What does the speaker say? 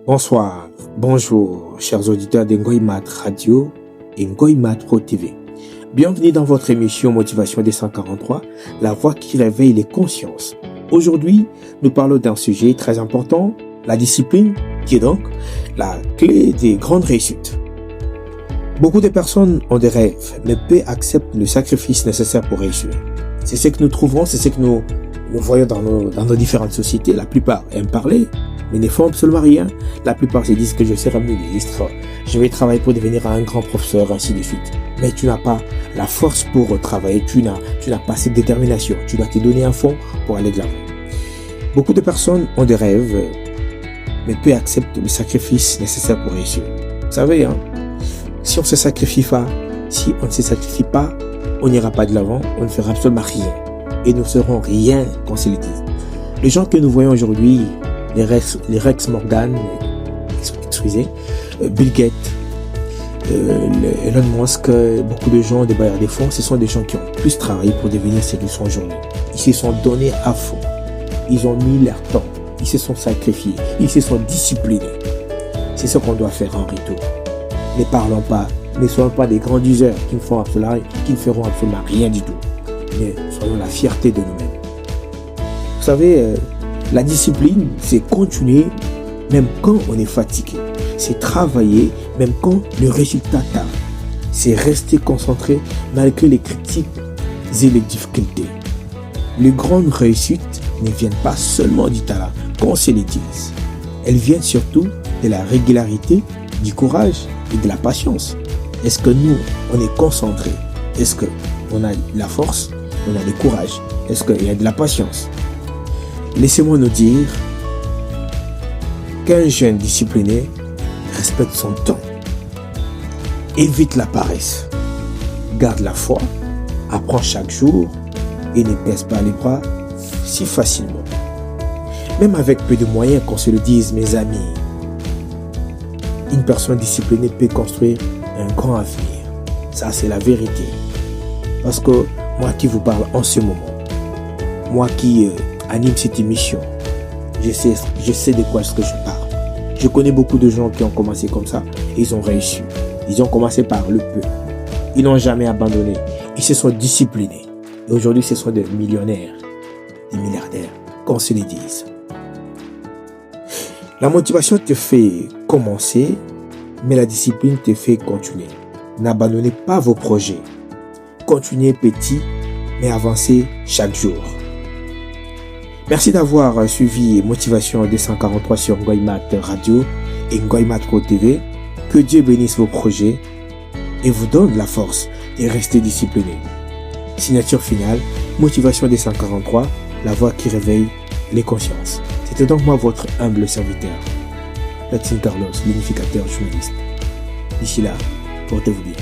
Bonsoir, bonjour, chers auditeurs de Ngoïmat Radio et Ngoïmat Pro TV. Bienvenue dans votre émission Motivation 243, la voix qui réveille les consciences. Aujourd'hui, nous parlons d'un sujet très important, la discipline, qui est donc la clé des grandes réussites. Beaucoup de personnes ont des rêves, mais peu acceptent le sacrifice nécessaire pour réussir. C'est ce que nous trouvons, c'est ce que nous voyons dans nos différentes sociétés. La plupart aiment parler, mais ne font absolument rien. La plupart se disent que je serai ministre, je vais travailler pour devenir un grand professeur, ainsi de suite. Mais tu n'as pas la force pour travailler, tu n'as pas cette détermination. Tu dois te donner un fond pour aller de l'avant. Beaucoup de personnes ont des rêves, mais peu acceptent le sacrifice nécessaire pour réussir. Vous savez, si on ne se sacrifie pas, on n'ira pas de l'avant, on ne fera absolument rien. Et nous ne serons rien qu'on se le dise. Les gens que nous voyons aujourd'hui, les Rex Morgan, Bill Gates, Elon Musk, beaucoup de gens, des bailleurs de fonds, ce sont des gens qui ont plus travaillé pour devenir ce qu'ils sont aujourd'hui. Ils se sont donnés à fond. Ils ont mis leur temps. Ils se sont sacrifiés. Ils se sont disciplinés. C'est ce qu'on doit faire en retour. Ne parlons pas, ne soyons pas des grands diseurs qui ne feront absolument rien du tout. Mais soyons la fierté de nous-mêmes. Vous savez, la discipline, c'est continuer même quand on est fatigué. C'est travailler même quand le résultat tarde. C'est rester concentré malgré les critiques et les difficultés. Les grandes réussites ne viennent pas seulement du talent, qu'on se le dise. Elles viennent surtout de la régularité, du courage et de la patience. Est-ce que nous, on est concentré? Est-ce qu'on a la force? On a le courage? Est-ce qu'il y a de la patience? Laissez-moi nous dire qu'un jeune discipliné respecte son temps, évite la paresse, garde la foi, apprend chaque jour et ne baisse pas les bras si facilement. Même avec peu de moyens, qu'on se le dise, mes amis, une personne disciplinée peut construire un grand avenir. Ça, c'est la vérité. Parce que moi qui vous parle en ce moment, moi qui anime cette émission, je sais de quoi est-ce que je parle. Je connais beaucoup de gens qui ont commencé comme ça et ils ont réussi. Ils ont commencé par le peu. Ils n'ont jamais abandonné. Ils se sont disciplinés. Et aujourd'hui, ce sont des millionnaires, des milliardaires, qu'on se les dise. La motivation te fait commencer, mais la discipline te fait continuer. N'abandonnez pas vos projets. Continuez petit, mais avancez chaque jour. Merci d'avoir suivi Motivation 243 sur Ngoïmat Radio et Ngoïmat Pro TV. Que Dieu bénisse vos projets et vous donne la force de rester discipliné. Signature finale, Motivation 243, la voix qui réveille les consciences. C'était donc moi votre humble serviteur, Platine Carlos, l'unificateur journaliste. D'ici là, portez-vous bien.